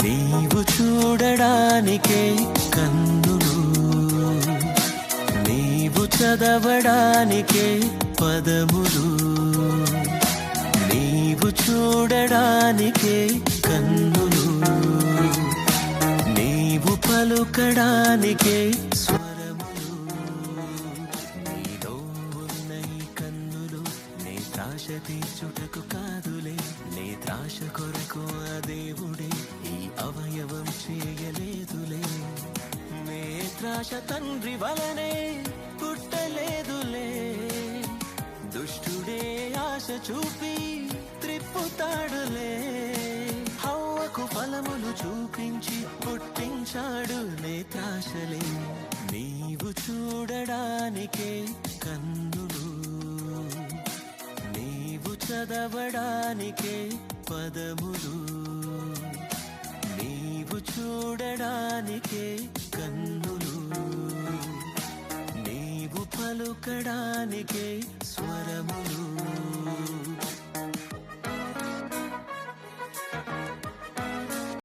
నీవు చూడడానికే కన్నులు, నీవు చదవడానికే పదములు. నీవు చూడడానికే కన్నులు, నీవు పలుకడానికే స్వరములు. నీలో ఉన్న ఈ కన్నులు నేత్రాశ తీర్చుటకు కాదులే, నేత్రాశ కొరకు ఆ దేవుడే ఈ అవయవం చేయలేదులే. నేత్రాశ తండ్రి వలనే పుట్టలేదులే, దుష్టుడే ఆశ చూపి త్రిప్పుతాడులే. హవ్వకు ఫలములు చూపించి పుట్టించాడు నేత్రాశలే. నీవు చూడడానికే కన్నులు, నీవు చదవడానికే పదములు. నీవు చూడడానికే కన్నులు, నీవు పలుకడానికే స్వరములు.